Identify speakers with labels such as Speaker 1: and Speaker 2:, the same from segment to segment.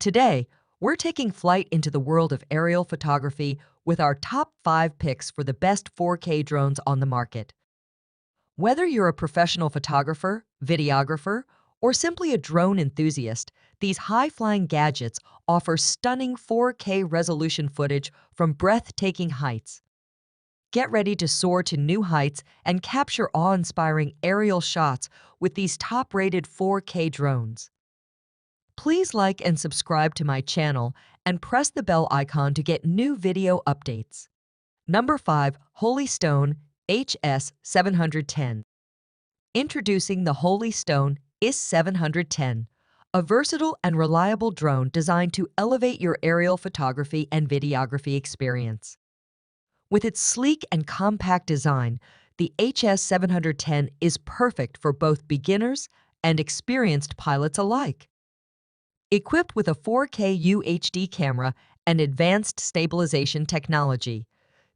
Speaker 1: Today, we're taking flight into the world of aerial photography with our top 5 picks for the best 4K drones on the market. Whether you're a professional photographer, videographer, or simply a drone enthusiast, these high-flying gadgets offer stunning 4K resolution footage from breathtaking heights. Get ready to soar to new heights and capture awe-inspiring aerial shots with these top-rated 4K drones. Please like and subscribe to my channel and press the bell icon to get new video updates. Number 5. Holy Stone HS710. Introducing the Holy Stone HS710, a versatile and reliable drone designed to elevate your aerial photography and videography experience. With its sleek and compact design, the HS710 is perfect for both beginners and experienced pilots alike. Equipped with a 4K UHD camera and advanced stabilization technology,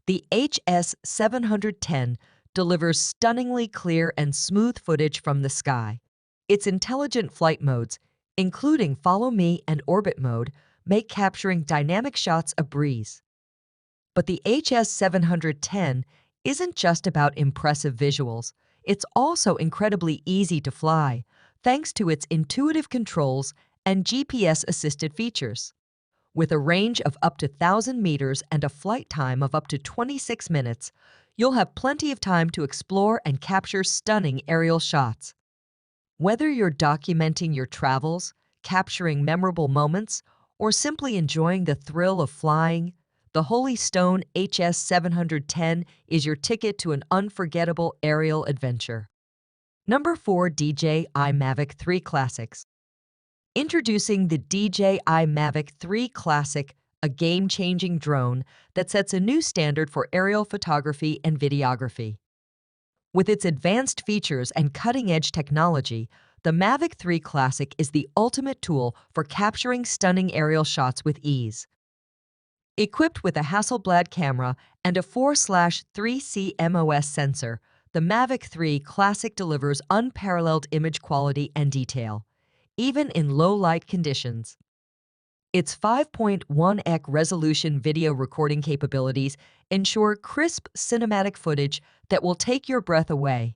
Speaker 1: the HS710 delivers stunningly clear and smooth footage from the sky. Its intelligent flight modes, including Follow Me and Orbit mode, make capturing dynamic shots a breeze. But the HS710 isn't just about impressive visuals. It's also incredibly easy to fly, thanks to its intuitive controls and GPS-assisted features. With a range of up to 1,000 meters and a flight time of up to 26 minutes, you'll have plenty of time to explore and capture stunning aerial shots. Whether you're documenting your travels, capturing memorable moments, or simply enjoying the thrill of flying, the Holy Stone HS710 is your ticket to an unforgettable aerial adventure. Number 4. DJI Mavic 3 Classics. Introducing the DJI Mavic 3 Classic, a game-changing drone that sets a new standard for aerial photography and videography. With its advanced features and cutting-edge technology, the Mavic 3 Classic is the ultimate tool for capturing stunning aerial shots with ease. Equipped with a Hasselblad camera and a 4/3 CMOS sensor, the Mavic 3 Classic delivers unparalleled image quality and detail, even in low-light conditions. Its 5.1x resolution video recording capabilities ensure crisp cinematic footage that will take your breath away.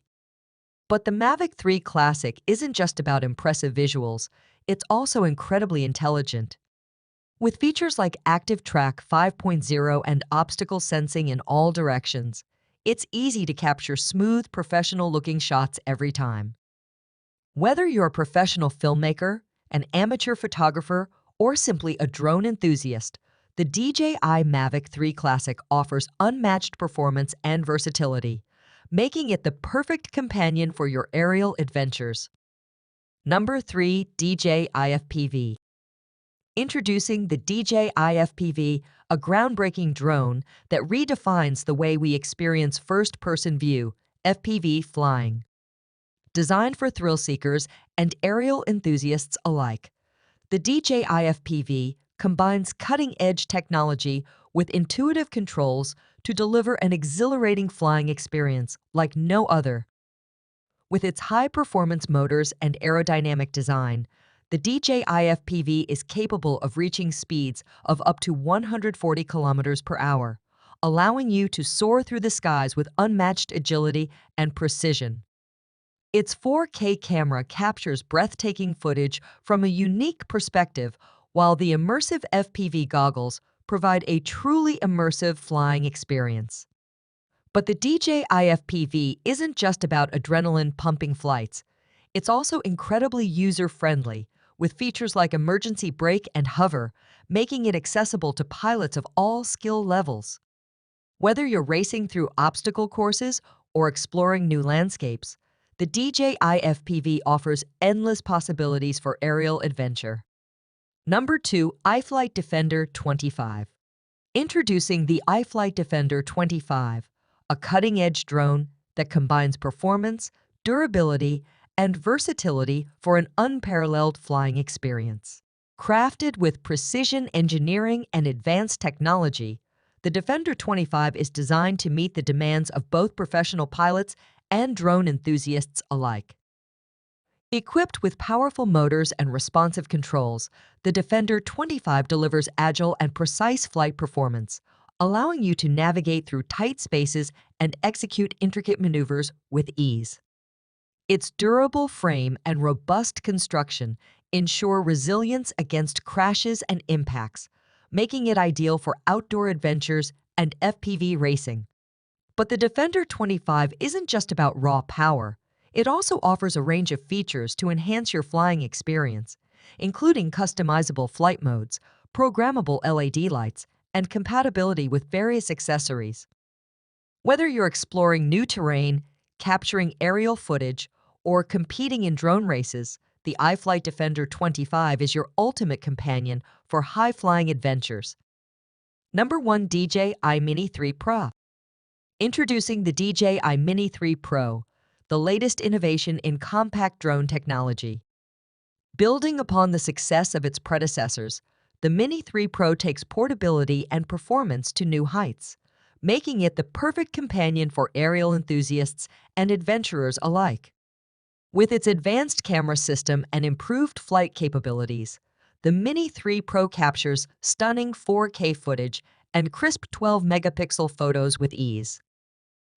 Speaker 1: But the Mavic 3 Classic isn't just about impressive visuals, it's also incredibly intelligent. With features like Active Track 5.0 and obstacle sensing in all directions, it's easy to capture smooth, professional-looking shots every time. Whether you're a professional filmmaker, an amateur photographer, or simply a drone enthusiast, the DJI Mavic 3 Classic offers unmatched performance and versatility, making it the perfect companion for your aerial adventures. Number 3. DJI FPV. Introducing the DJI FPV, a groundbreaking drone that redefines the way we experience first-person view, FPV flying. Designed for thrill-seekers and aerial enthusiasts alike, the DJI FPV combines cutting-edge technology with intuitive controls to deliver an exhilarating flying experience like no other. With its high-performance motors and aerodynamic design, the DJI FPV is capable of reaching speeds of up to 140 kilometers per hour, allowing you to soar through the skies with unmatched agility and precision. Its 4K camera captures breathtaking footage from a unique perspective, while the immersive FPV goggles provide a truly immersive flying experience. But the DJI FPV isn't just about adrenaline-pumping flights. It's also incredibly user-friendly, with features like emergency brake and hover, making it accessible to pilots of all skill levels. Whether you're racing through obstacle courses or exploring new landscapes, the DJI FPV offers endless possibilities for aerial adventure. Number 2. iFlight Defender 25. Introducing the iFlight Defender 25, a cutting-edge drone that combines performance, durability, and versatility for an unparalleled flying experience. Crafted with precision engineering and advanced technology, the Defender 25 is designed to meet the demands of both professional pilots and drone enthusiasts alike. Equipped with powerful motors and responsive controls, the Defender 25 delivers agile and precise flight performance, allowing you to navigate through tight spaces and execute intricate maneuvers with ease. Its durable frame and robust construction ensure resilience against crashes and impacts, making it ideal for outdoor adventures and FPV racing. But the Defender 25 isn't just about raw power. It also offers a range of features to enhance your flying experience, including customizable flight modes, programmable LED lights, and compatibility with various accessories. Whether you're exploring new terrain, capturing aerial footage, or competing in drone races, the iFlight Defender 25 is your ultimate companion for high-flying adventures. Number 1. DJI Mini 3 Pro. Introducing the DJI Mini 3 Pro, the latest innovation in compact drone technology. Building upon the success of its predecessors, the Mini 3 Pro takes portability and performance to new heights, making it the perfect companion for aerial enthusiasts and adventurers alike. With its advanced camera system and improved flight capabilities, the Mini 3 Pro captures stunning 4K footage and crisp 12-megapixel photos with ease.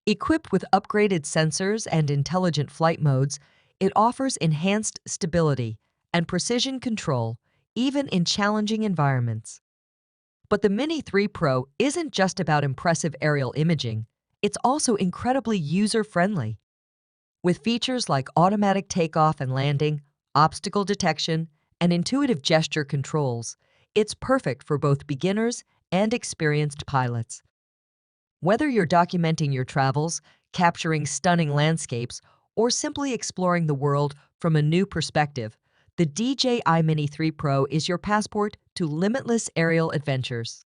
Speaker 1: Equipped with upgraded sensors and intelligent flight modes, it offers enhanced stability and precision control, even in challenging environments. But the Mini 3 Pro isn't just about impressive aerial imaging, it's also incredibly user-friendly. With features like automatic takeoff and landing, obstacle detection, and intuitive gesture controls, it's perfect for both beginners and experienced pilots. Whether you're documenting your travels, capturing stunning landscapes, or simply exploring the world from a new perspective, the DJI Mini 3 Pro is your passport to limitless aerial adventures.